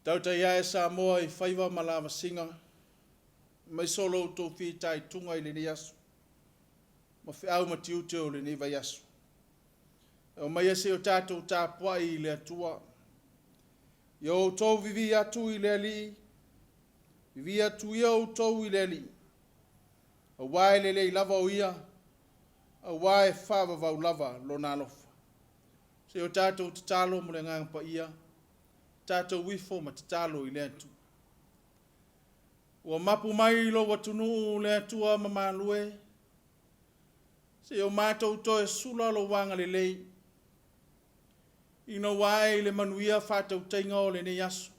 Tapuaiga Samoa I whaiwa malawa singa. Mai solo tō whitai tunga I lini asu. Ma whiau ma tiute o lini vai asu. O mai ase o tātou Tapuaiga I le atua. Yo tō vivi atu I Lealiifano. Vivi atu ia o tō I Lealiifano. A wae lele I lava o ia. A wae whawa vau lava lo nā lofa. Se o tātou tatalo mo le ngangpa ia. Tātou wifo ma tatalo I le atu. Ua mapu mai lo watunu le atua ma malue. Se o mātou toe sula lo wanga le lei. Ino wae le manuia whātou tainga o le nei asu.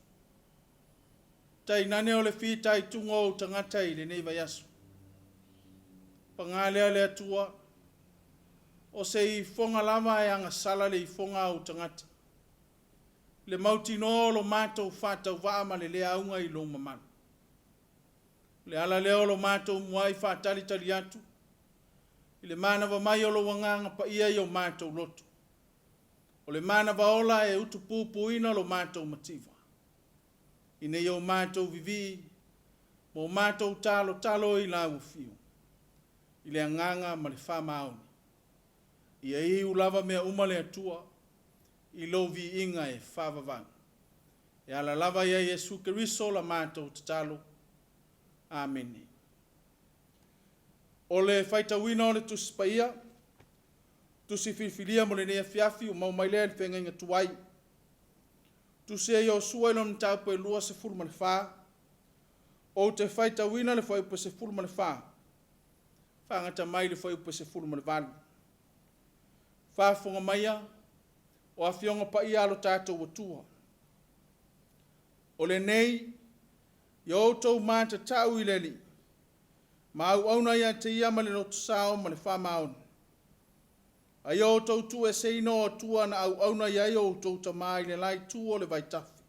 Tai nane o le whitai tunga o tangata I le nei vai asu. Pangalea le atua. O se I fonga lava e anga sala le I fonga o tangata. Le mauti no lo mātou whātau waama le lea unga I lo mamanu. Le ala leo lo mātou muai whātali tali atu. I le mānawa mai o lo wanganga pa ia I o mātou loto. O le mānawa ola e utu pūpuina lo mātou mativa. I nei o mātou vivi, mo mātou talo I la ufiu. I le anganga ma le whamaoni. Ia I ulava mea umale atua, I lo vi inga e whavavanga. E ala lava ia Yesu Keriso la mātou tatalo. Amen. O le whaitawina o le tusipaia, tusi whiwhiria mo le nea Afiafi o mau mai lea le whenga tuai. Tusi e o sua ilo na taupe lua se furu male wha. O te whaitawina le whaiupa se furu male wha. Whangata mai le whaiupa se furu male walu. Whafonga maia o awhionga pa ia alo tātou watua. O le nei, I o tau māta tau I leli. Ma au auna ia te ia ma le notu sao ma le whamaona. A I o tau tu e seino o tua na au auna ia I o tau tamai le lai tu o le vaitafi.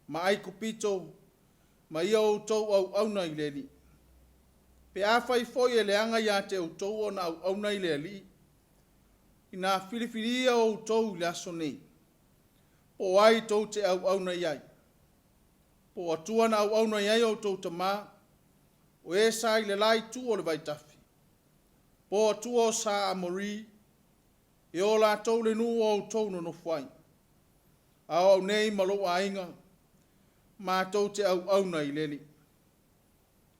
Ma ai kupito, ma I o tau au auna I leli. Pe a whai foi e leanga ia te o tau o na au auna I leli. I nā whiriwhiria o tau le aso nei. Po ai tau te au auna iai. Po atua na au auna iai o tau tamā. O e sai le lai tu o le vaitafi. Po atua o sa amori. E o la tau le nu o tau no no whai. A au nei malo a inga. Ma tau te au auna I leli.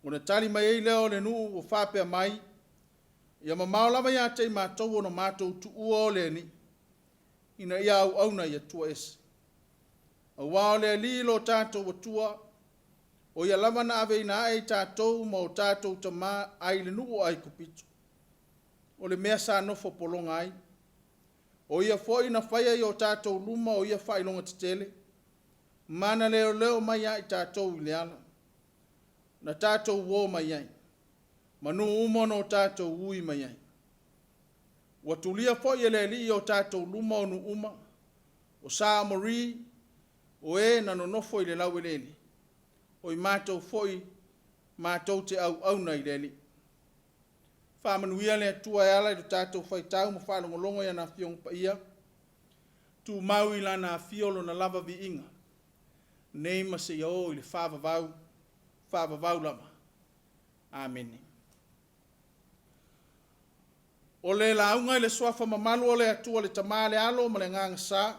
O na tali mai ei leo le nu o whapea mai. Ia mamao lava ia te mātou o na mātou tu ua o le ni. Ina ia au auna ia tua esi. A wao le li lo tātou wa tua. O ia lava na ave ina ai tātou ma o tātou tamā ai le nu o ai kupitu. O le mea sa nofo polonga ai. O ia foi na whaia I o tātou luma o ia whailonga titele. Mana leo leo mai ai tātou I le ala. Na tātou wo mai ai. Manu umono tātou ui mai ai. Watulia foi ele li o tātou luma o nu uma. O sa amori. O e na no nofo I le lau eleli. O I mātou foi. Mātou te au auna I leli. Whamanuia le atua e ala I do tātou whaitau mo whalongolongo ia na whiong pa ia. Tu mau I la na whiolo na lava vi inga. Nei ma se o I le whavavau lava. Amen. O le launga I le swafa mamalu o le atua le tamale alo ma le nganga sa.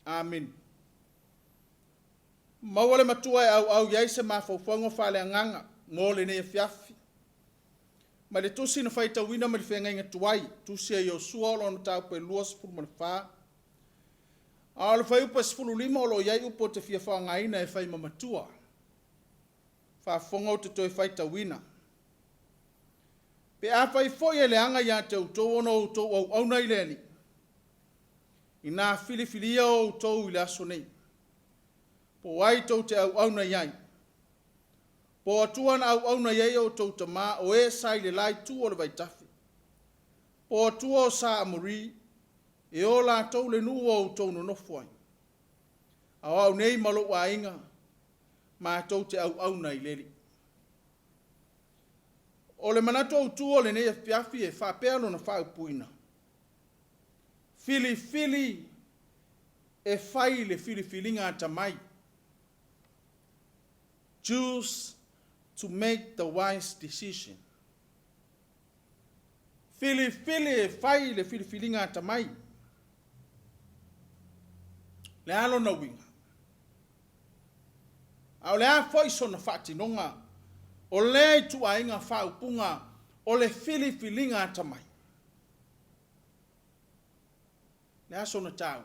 Amen. Maua le matua e au iai se mawhauwhango whale nganga ngō le nei Afiafi. Ma le tusi na whaitawina ma le whenga inga tuai. Tusi e o sua o na taupe lua sifuru ma le wha. A le whaiupa sifuru lima o lo iai upo te fia whangaina e whai mamatua. Whawhonga o te toi whaitawina. Pe a whai foi e le anga ia te utou ono utou au auna I leli. I nā whiriwhiria o utou I le aso nei. Po ai tau te au auna iai. Po atua na au auna iai o tau tamā o e sai le lai tu o le vaitafi. Po atua o sa amori. E o la tau le nu o utou no nofuai. Au au nei malo a inga. Ma tau te au auna I leli. O le manato au tu o le nei Afiafi e whapea lo na whaupuina. Fili e fai le filifilinga tamai. Choose to make the wise decision. Filifili e fai le filifilinga tamai. Le alo na winga. Au le a foi sona whatinonga. O le tu ainga whaupunga. O le filifilinga tamai. Le a sona tau.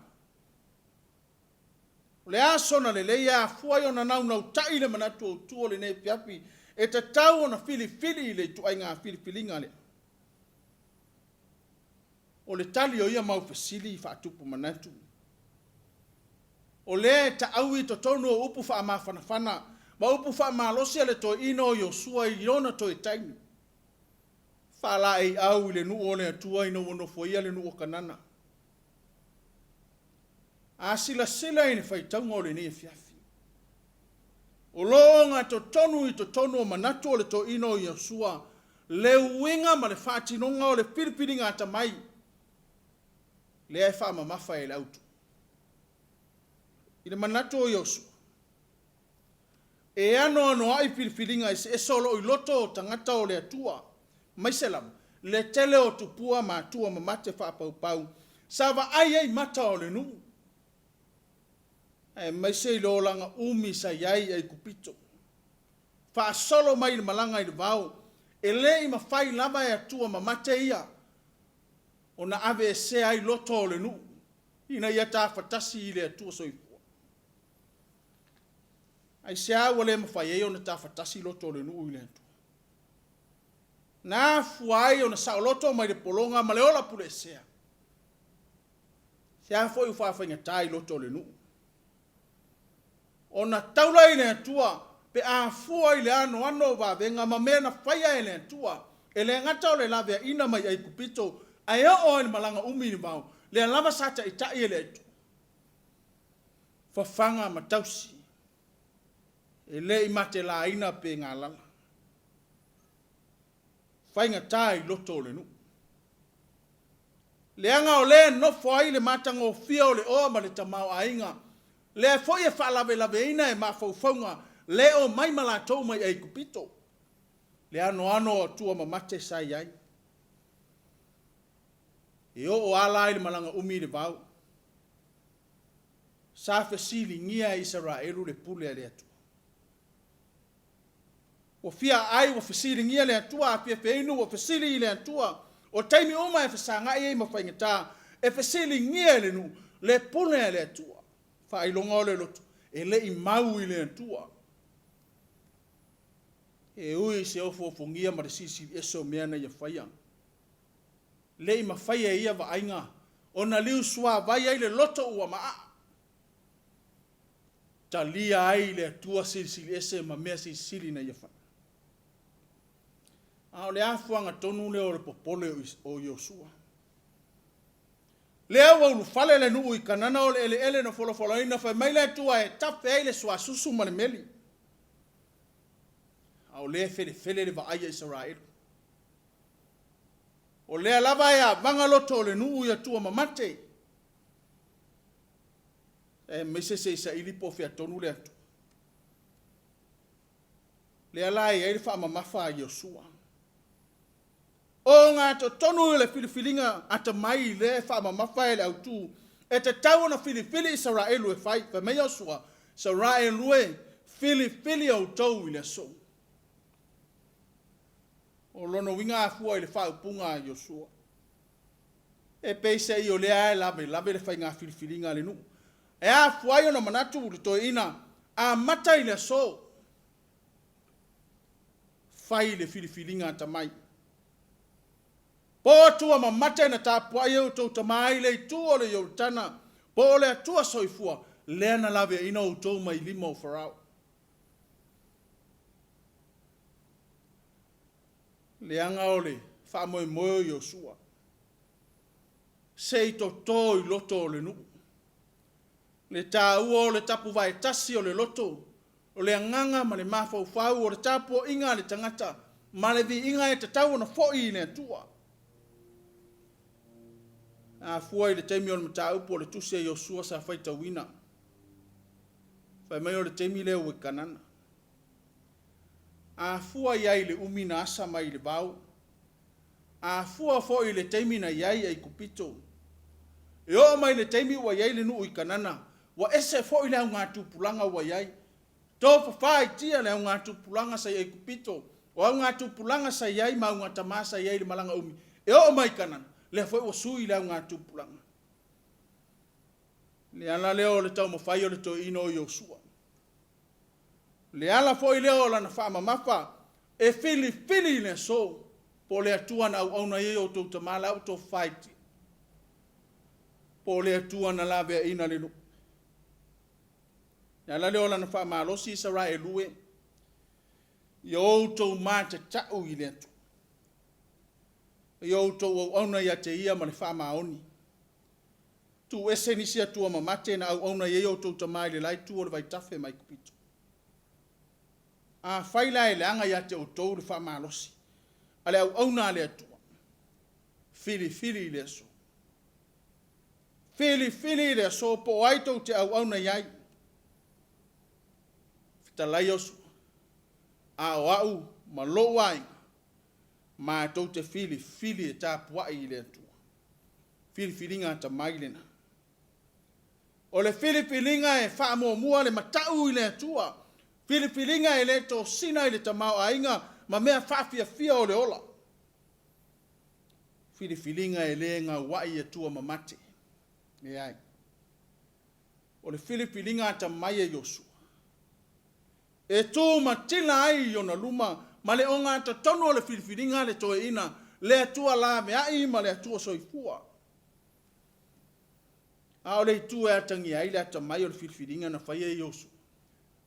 Le a sona le leia fuai ona nau tai le manatu o tuo le ne piapi. E te tau ona filifili le tu ainga filifilinga le. O le tali o ia mau fasili whaatupu manatu. O le ta aui to tonu o upu wha amawhanawhana. Ma upu wha amalosia le to ino Yosua i ona to e taimi. Whala ei au le nu o le atua ino ono foia le nu o kanana. A sila ine whaitaunga o le ne fiafi. O loonga to tonu i to tonu o manatu o le to ino Yosua. Le uinga ma le whaatinonga o le piripiringa tamai. Le ai wha mamafa e le autu. I le manatu o Yosua. E ano ai piripiringa e solo i loto o tangata o le atua. Maiselam, le tele o tupua ma atua ma mate wha pau. Sava ai mata o le nuu. E maise i lo langa umi sa iai ai kupito. Wha solo mai le malanga i le vau. E le i mawhai lava e atua ma mate ia. O na ave se ai loto o le nuu. Ina ia ta fatasi i le atua soifua. Ai se a wale mawhai e o na ta fatasi loto o le nuu i le atua. Na fuai o na sao loto mai le polonga ma le ola pule sea. Se a foi u whawhainga tai loto o le nuu. O na taula i le atua, pe a fuai le ano wa venga ma mena whaia i le atua. E le ngata o le lavea ina mai ai kupito. Ai o le malanga umi ni vau. Le lava sata i tai ele etu. Fafanga matausi. E le i mate la ina pe ngā lala. Whainga tai loto le nu. Le anga o le no fwai le matanga o fia o le oa ma le tamau ainga. Le foi e whalawe lawe ina e mawhauwhaunga. Le o mai malatou mai ai kupito. Le ano o tua ma mate sai ai. E o ala i le malanga umi le vau. Sa fesili ngia Israelu le pule le atua. O fia ai o fesili ngia le atua, Afiafi o fesili le atua. O taimi uma e fesanga i ma whaingata. E fesili ngia le nu, le pule le atua. Fa ilonga o le lotu. E le i mau i le atua. E ui se ofo ngia ma le sisi eso meana i a whaia. Le i mawhaia ia wa ainga. O na liu sua vai ai le loto ua maa. Ta lia ai le atua sili ese ma mea sili na ia whana. Ao le afuanga tonu le o le popole o Yosua. Le awa ulu fale le nuu i kanana o le ele na folofolo ina whai mai le atua e tape ai le sua susu ma le meli. Ao le fele le wa aia Israelu. O lea lava ea vanga loto o le nuu ia tua mamate. E meise se isa ilipo fea tonu le atu. Lea lai e wha mamafa a Yosua. O ngā to tonu le filifilinga ata mai le wha mamafa e le autu. E te tau na filifili Israelu e whai. Fa mei Yosua. Israelu e filifili au tau i le so. O lono winga afua i le whaupunga a Yosua. E peise i o lea e lave le whainga filifilinga le nu. E a fuai o na manatu le toi ina, a mata i le so. Whai le filifilinga tamai. Po tua ma mata na Tapuaiga o tau tamai le tu o le Yoltana. Po le atua soifua, lea na lave ina o tau mai lima o Farao. Leanga ole, wha moe Yosua. Sei to i loto o le nuu. Le tā ua o le tapu vai tasi o le loto. O le anganga ma le mawhau whau o le tapu o inga le tangata. Ma le vi inga e te tau na fo i le atua. A fua i le taimi o le mataupu o le tuse e Iosua sa faitauina. Fai mai o le taimi leo e kanana. A fua iai le umina asa mai le vau. A fua fo i le taimi na iai ai kupito. E o mai le taimi wa iai le nuu i kanana. Wa ese fo i le au ngātu pulanga wa iai. Tō fai tia le au ngātu pulanga sa iai kupito. O au ngātu pulanga sa iai ma au ngata masa iai le malanga umi. E o mai kanana. Le foi o sui le au ngātu pulanga. Le ala leo le tau mawhai o le to ino i Iosua. Le ala foi leo la na wha mafa. E fili le so. Po le atua na au na e o tau tamala au tau whaiti. Po le atua na lawe ina le nu. Le ala leo la na wha malosi sa ra e lue. I o tau mata tau i le atu. I o tau au na ia te ia ma le wha maoni. Tu ese nisi atua mamate na au na e o tau tamai le lai tu o le vai tafe mai kupito. A whaila e le anga ia te o tau le wha malosi. Ale au na le atua. Fili le so. Fili le so po aito te au na iai. Fita lai osu. A o au ma lo wai. Ma tau te fili e Tapuaiga le atua. Fililinga ta mailena. O le fililinga e wha mua le matau i le atua. Fililinga e le to sina i le tamau ainga. Ma mea Afiafi o le ola. Fililinga e le ngā wai e tua mamate. E ai. O le fililinga ta mai e Iosua. E tō matila ai o na luma. Ma le onga ta tonu o le fililinga le toe ina. Le atua la me ai ma le atua soifua. A o le tu e atangi ai le ata mai o le fililinga na whai e Iosua.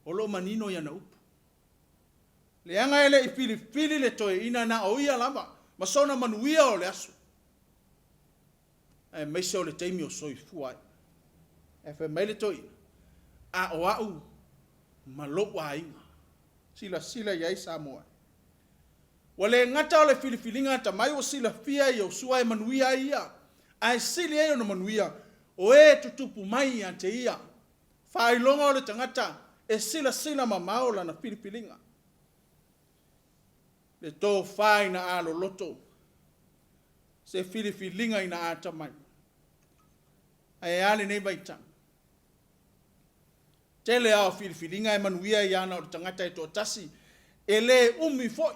O lo manino ia na upu. Le anga ele i fili le toe ina na o ia lama. Ma sona manuia o le asu. E meise o le teimi o soifua. E wha mai le toe ina. A o au ma loa inga. Sila iai Samoa. Wa le ngata o le fililinga ta mai o sila fia i o sua e manuia ia. Ai sili e o na manuia. O e tutupu mai ante ia. Whailonga o le tangata. E sila mamaola na fililinga. Le tō whai na alo loto. Se fililinga ina ata mai. Ai ale nei baitang. Tele ao fililinga e manuia i ana o le tangata e tō tasi. E le umi foi.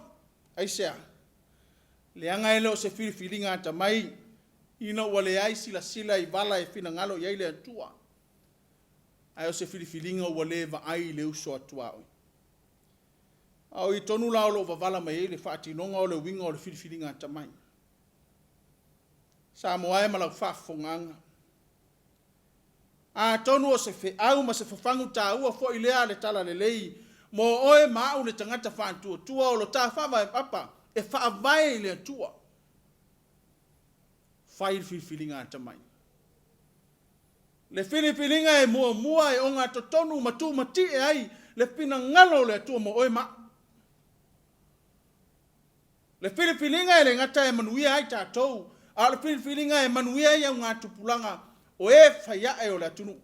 Ai sea. Le anga ele o se fililinga ata mai. Ina ua le ai sila i vala e fina ngalo i ai le atua. Ai o se fililinga ua le va ai le uso atua oi. Au i tonu lao lo wavala mai le whaatinonga o le winga o le fililinga ata mai. Samoa e malau whafonganga. A tonu o se FAIFEAU ma se whafangu tā ua fo i lea le tala le lei. Mo oe maau le tangata whantua tua o lo tā whawa e papa. E whaavai le tua. Whai fililinga ata mai. Le fililinga e mua e o ngā totonu matu mati e ai. Le pina ngalo le tua mo oe maau. Le fililinga e le ngata e manuia ai tātou. A le fililinga e manuia ai au ngā tupulanga. O e whaia e o le atunu.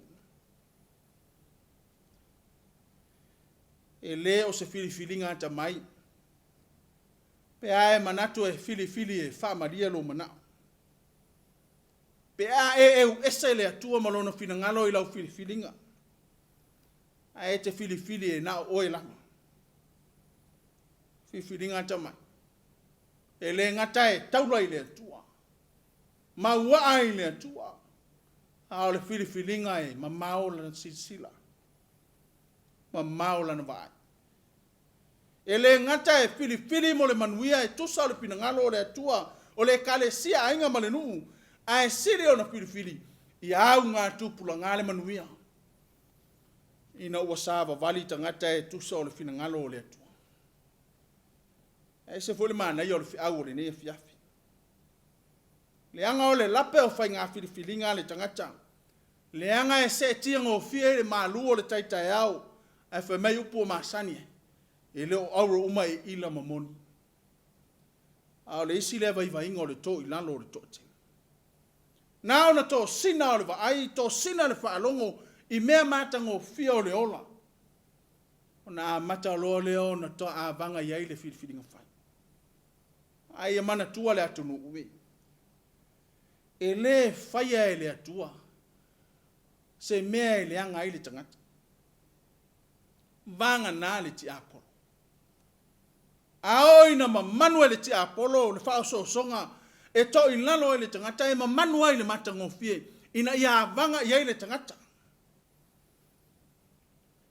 E le o se fililinga ata mai. Pe a e manatu e fili e whaamaria lo manao. Pe a e ese le atua malona fina ngalo i lau fililinga. A e te fili e nao oe langa. Fililinga ata mai. E le ngata e taula i le atua. Maua ai le atua. A o le fililinga e mamao la sila. Mamao la na vai. E le ngata e fili mo le manuia e tusa o le pinangalo o le atua. O le kalesia ainga ma le nuu. A e siri o na fili. I au ngā tupula ngā le manuia. Ina ua sāwa vali ta ngata e tusa o le pinangalo o le atua. E se fole mana i o le FAIFEAU o le ne Afiafi. Le anga o le lape o whai ngā fililinga le tangata. Le anga e se tianga o fie le malu o le taita e au. E whai mai upu o masani. E leo auro uma e ila mamoni. A o le isi lewa i vainga o le tō i lalo o le tō te. Na ona to sina o le vaai, to sina le whaalongo, i mea matango fia o le ola. Ona mata loa leo na to a vanga iai le whiriwhiringa whai. Ai e mana tua le atunu ue. E le whaia e le atua. Se mea e le anga i le tangata. Vanga nā le ti apolo. Aoi na mamanu e le ti apolo, le whao so songa, e to i lalo e le tangata, e mamanu ai le matangofie, ina ia vanga iai le tangata.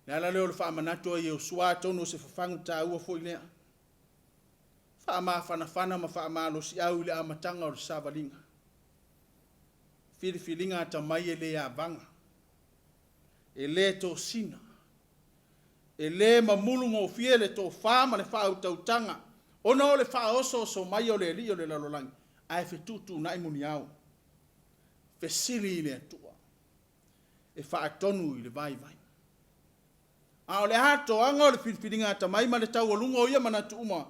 Le ala leo le wha manatua i o sua tonu se whafangu tā ua fo i lea. Wha maa whanawhana ma wha maa losi au le amatanga o le savalinga. Whiriwhiringa ta mai e le a vanga. E le to sina. E le mamulu ngō fie le tō whāma le wha utautanga. Ona o le wha oso so mai o le li o le lalolangi. Ai whetutu nai muni au. Whesiri i le atua. E wha atonu i le vai vai. A o le hato anga o le whiriwhiringa ta mai ma le tau o lunga o ia manatu uma.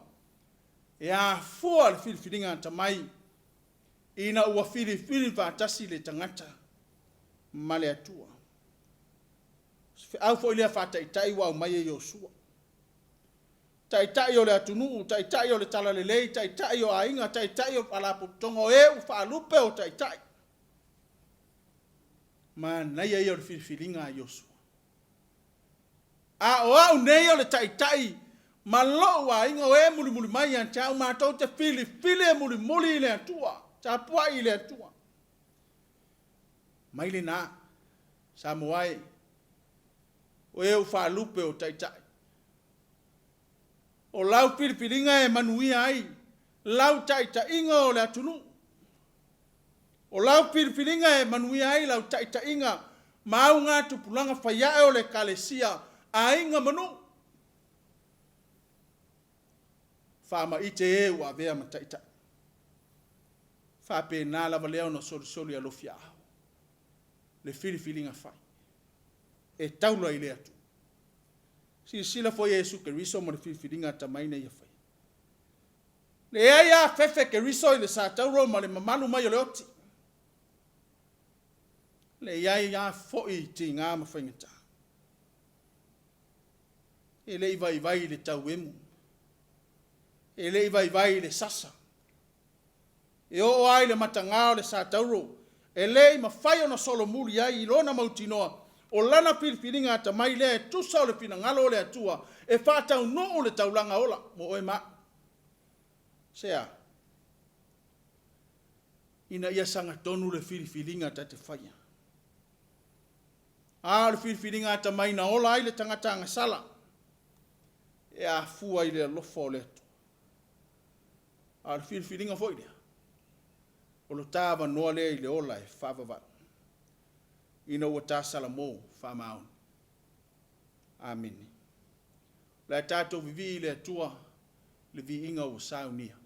E a fua le whiriwhiringa ta mai. Ina ua whiriwhiri vātasi le tangata. Ma le atua. Au fo ilea whataitai wau mai e Yosua. Taitai o le atunu, taitai o le talalelei, taitai o ainga, taitai o palaputongo e u whaalupe o taitai. Ma nei e o le whiriwhiringa a Yosua. A o au nei o le taitai, ma lo wa inga o e muli mai an tau mātou te whili e muli i le atua, Tapuaiga i le atua. Mai le nā, Samoa e, o e u whaalupe o taitai. O lau whiriwhiringa e manuia ai, lau taitainga o le atunu. O lau whiriwhiringa e manuia ai, lau taitainga, mau ngā tupulanga whaiae o le kalesia, a inga manu. Whama ite e ua vea ma taitai. Whape nā lava leo no soli a lofia au. Le whiriwhiringa whai. E taula i le atu. Si sila fo Yesu ke riso mo le whiriwhiringa ta maina ia whai. Le ea fefe ke riso i le sa tauro ma le mamanu mai o le oti. Le ea fo i ti ngā ma whaingata. E le vai le tau emu. E le vai le sasa. E o ai le matangā o le sa tauro. E le ma whai ona solo muri ai i lona mautinoa. O lana whiriwhiringa ta mai le tusa o le pinangalo o le atua. E whātau no o le taulanga ola. Mo oe ma. Sea. Ina ia sanga tonu le whiriwhiringa ta te whaia. A le whiriwhiringa ta mai na ola ai le tangata ngasala. E a fua i le lofo o le atu. A le whiriwhiringa foi lea. O lo tāwa noa lea i le ola e whawawat. Ina ua tāsala mō whamaun. Amen. Lai tātou vivi le atua, le vi inga o saunia.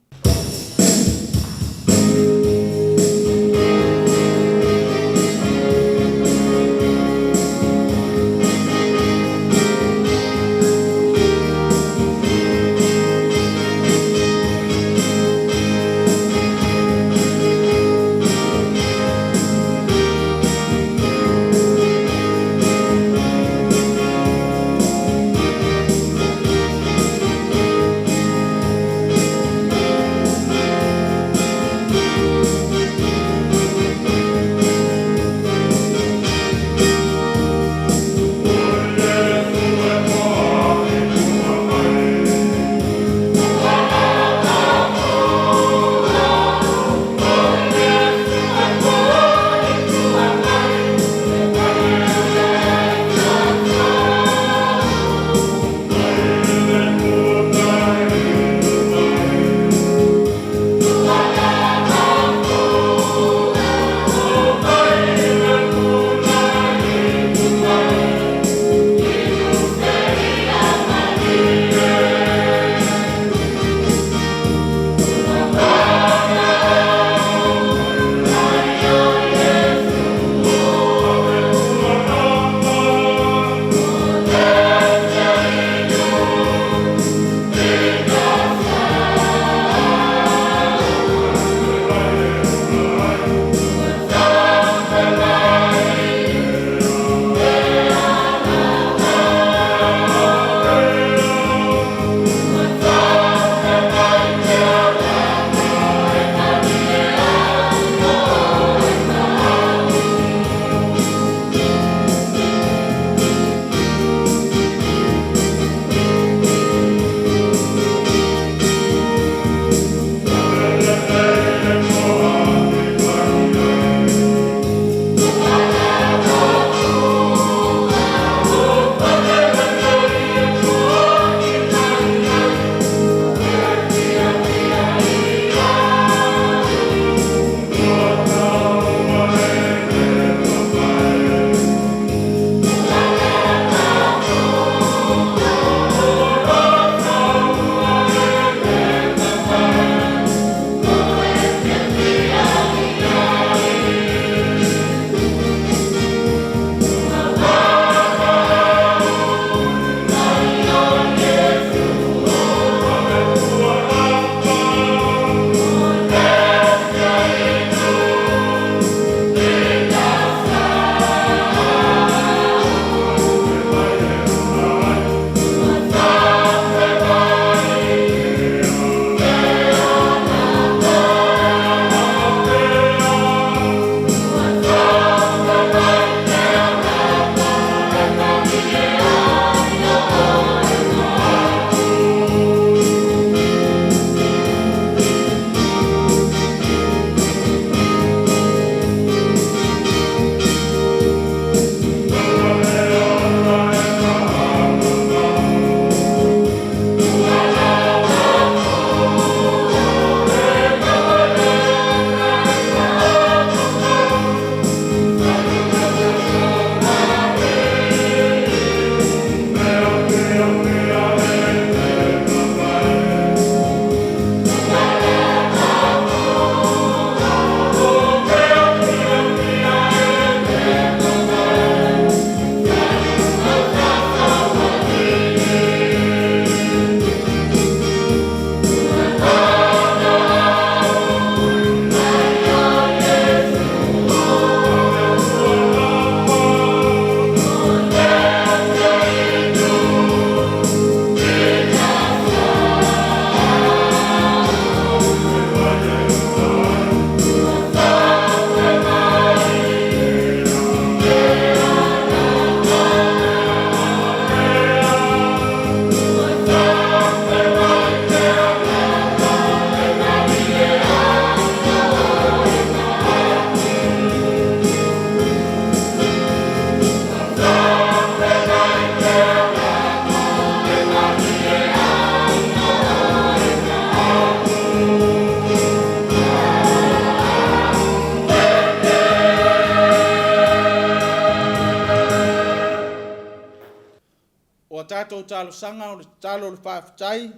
tātou talo sanga o le talo le whaafitai,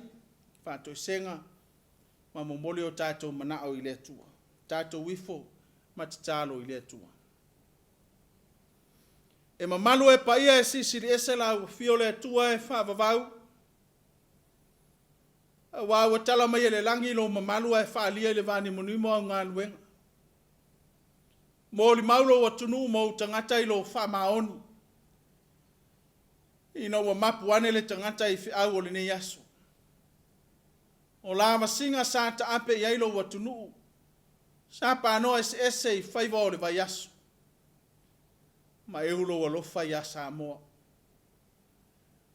whātoi senga, ma momoli o tātou manao i le atua. Tātou wifo, ma te talo i le atua. E mamalu e paia e sisiri ese la ua fio le atua e whaavavau. Wa ua tala mai e le langi lo mamalu e whaalia i le vani monimo au ngā luenga. Mo li maulo wa tunu mo tangata i lo whaamaoni. Ina ua mapu ane le tangata i whiau o le ne yaso. O la masinga sa ta ape i ailo wa tunu. Sa panoa ese i whaiva o le vai yaso. Ma e ulo wa lofa ya Samoa.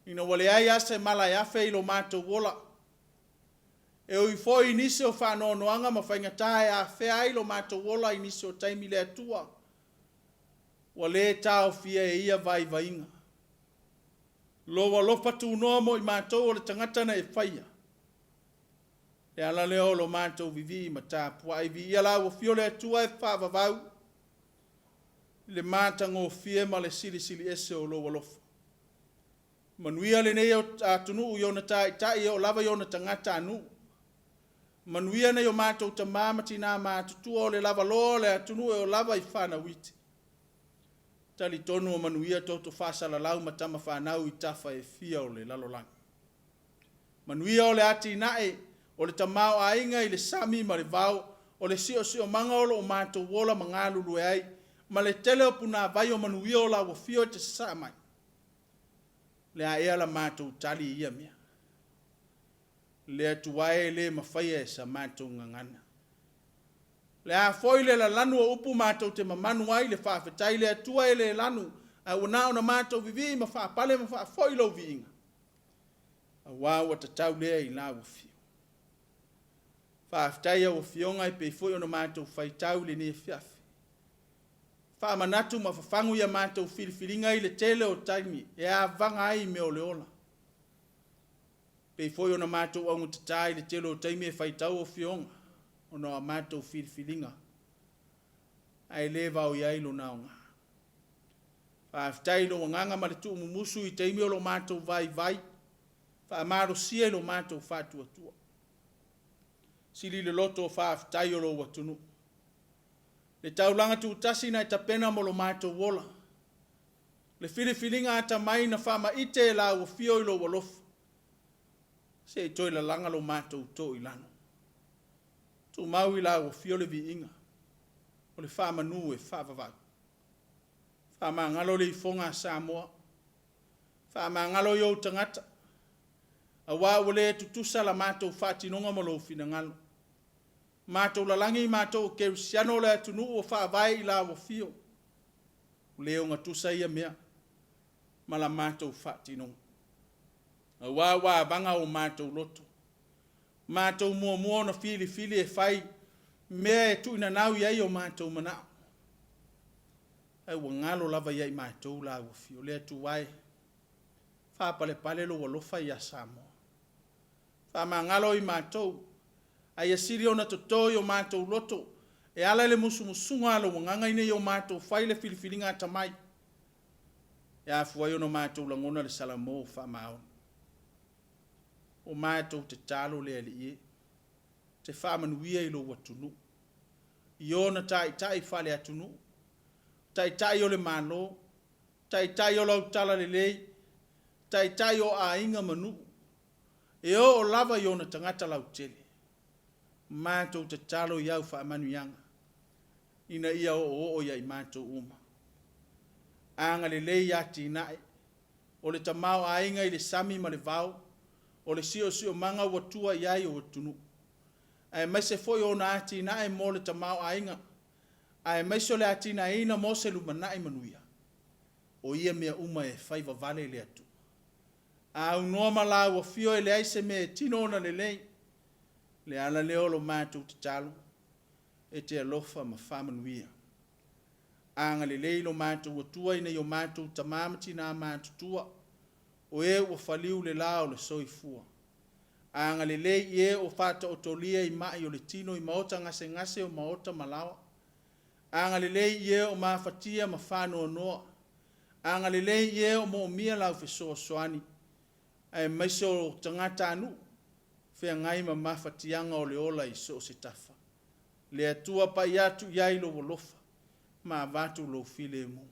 Ina wale ai ase mala ya fe ilo mato wola. E o i foi inise o whanau noanga ma whainga tae a whea ilo mato wola inise o taimi le atua. Wale tau fia e ia vai vainga. Lo wa lofa tu noa mo i mato o le tangata na e whaia. E ala leo lo mato vivi ma Tapuaiga ia la o fio le atua e whaavavau. Le mata ngō fie ma le sili ese o lo walofa. Manuia le nei o atunu i ona tai o lava i ona tangata anu. Manuia nei o mata o ta mamati nā mātutua o le lava lo le atunu e o lava i whana witi. Tali tonu o manuia toto whasala lau matama whanau i tafa e fia o le lalolang. Manuia o le ati nae o le tamau a inga i le sami ma le vau o le sio manga o mata o wola mangalulu e ai. Ma le tele o puna vai o manuia o la wa fio te samai. Le a ea la mātou tali ia mea. Le atuae le mawhaia e sa mātou ngangana. Le a foile la lanu o upu mātou te mamanu ai le whawhetai le atuae le lanu. A wana o na mātou vivi ma whaapale ma whaafoilo viinga. A wāu a tatau lea i la wafio. Whaafitai a wafionga i peifoi o na mātou whaitau le ne fiafi. Whaamanatu ma whafangu ia mātou whiriwhiringa i le tele o taimi, e a vanga ai me o le ola. Pei foi o na mātou au ngutatai le tele o taimi e whaitau o fionga, o na mātou whiriwhiringa. Ai le vau i ailo naonga. Whaafitai lo nganga ma le tu mumusu i taimi o lo mātou vai, whaamaro sia lo mātou whātua. Sili le loto o whaafitai o lo watunu. Le taulanga tu tasi na itapena mo lo mātou wola. Le whiriwhiringa ata mai na whama ite la ua fio i lo walofa. Se toi la langa lo mātou to i lano. Tu mau i la ua fio le vi inga. O le whama nu e whavavau. Whama ngalo le ifonga Samoa. Whama ngalo i au tangata. A wā wale tutusa la mātou whatinonga mo lo fina ngalo. Mātou lalangi mātou ke usiano le atunu o whaavai i la wafio. Leo ngā tusa ia mea. Mala mātou whatinong. A wā banga o mātou loto. Mātou mua na fili e whai. Mea e tuina nau iai o mātou manao. Ai wa ngalo lava iai mātou la wafio. Lea tu wai. Whapale lo walofa ia Samoa. Whama ngalo i mātou. Ai asiri ona totoi o mātou loto, e ala le musunga alo wanganga ine o mātou whaile whiriwhiringa tamai. E afuai ono mātou langona le salamo whamao. O mātou te talo le ali e, te whamanuia i lo watunu. I ona tai whale atunu, tai o le malo, tai o lau tala le lei, tai o a inga manu, e o lava i ona tangata lau tele. Mātou te talo iau whaamanu yanga. Ina ia o ia i mātou uma. Anga le lei ati nae. O le tamau a inga i le sami ma le vau. O le sio manga watua iai o watunu. Ai mai se foi o na ati nae mo le tamau a inga. Ai mai so le ati nae ina mo se lumanae manuia. O ia mea uma e whaiva vale le atu. A unoma la wa fio e le aise me tino na le lei. Le ala leo lo mātou te talo, e te alofa ma whamanuia. Anga le leilo mātou atua ina i o mātou tamamati nā mātutua, o e ua whaliu le lao le soifua. Anga le lei i e o whata o tolia i mai o le tino i maota ngase o maota malawa. Anga le lei i e o mawhatia ma whanoa noa. Anga le lei i e o mo mia lau fesoa soani, ai maiso tangata anu fea ngai ma mafatianga o le ola i so se tafa le atua pa iatu iai lo wolofa ma vatu lo file mo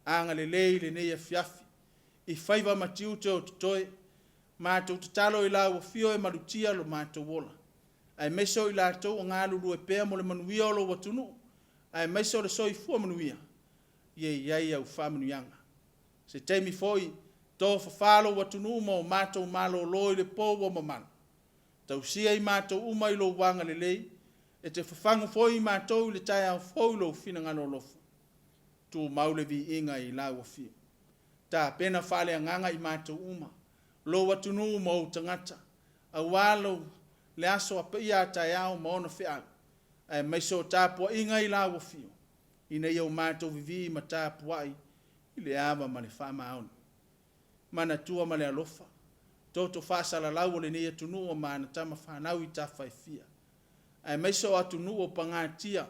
anga le lei le nei afiafi i faiva matiu te o tutoe ma te utalo i la o fio e malutia lo ma te wola ai maiso i la tau ngā lulu e pēa mo le manuia o lo watunu ai maiso le soi fua manuia iai au whamanuianga se teimi foi tō whawhalo watunu mo mātou malo loi le pōwa mamana. Tau sia i mātou uma i lo wanga le lei, e te whawhangu foi i mātou le tai au foi lo whina ngano lofu. Tu maule vi inga i lau a fio. Tā pena whale anganga i mātou uma, lo watunu mo tangata, a walo le aso a pia tai au mo ona whiau, ai maiso tāpua inga i lau a fio. Ina iau mātou vivi ma tāpuai, i le awa ma le whama auna. Mana tua ma le alofa. Toto whaasala lau le nei atunu o mana tama whanau i ta FAIFEAU. Ai maiso atunu o pangatia,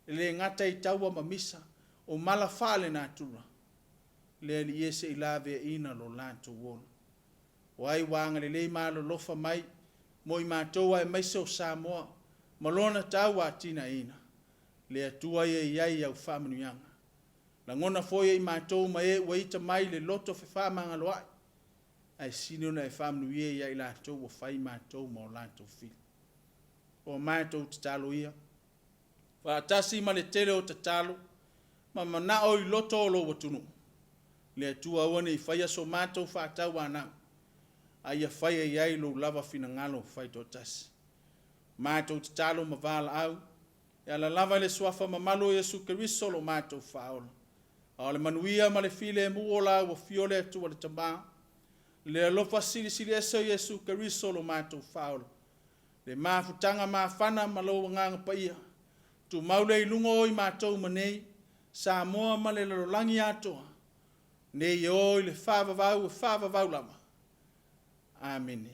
le ngata i taua ma misa, o mala whale nā tura. Lealiifano i lawe ina lo lanto wona. O ai wanga le lei malo lofa mai, mo i mātou ai maiso Samoa, malona taua tina ina. Le atua iai au whamanuianga. La ngona foia i mātou ma e waita mai le loto whewhamanga loai. Ai sino na e whamanuia ia i lātou o whai mātou ma o lātou whili. O mātou tatalo ia. Whaatasi ma le tele o tatalo, ma mana o i loto o lo watunu. Le atua wane i whaia so mātou whaatau anau. Ai a whaia iai lo lava fina ngalo whai to tasi. Mātou tatalo ma vala au. Ia la lava le swafa ma malo Yesu Keriso lo mātou whaola. O le manuia ma le file e muola o fiole atua le tama. Le alofa sili eso Yesu Keriso lo mātou whaola. Le mafutanga mafana ma lo nganga paia. Tu maule i lungo i mātou manei. Samoa ma le lolangi atoa. Nei o le whavavau lama. Amen.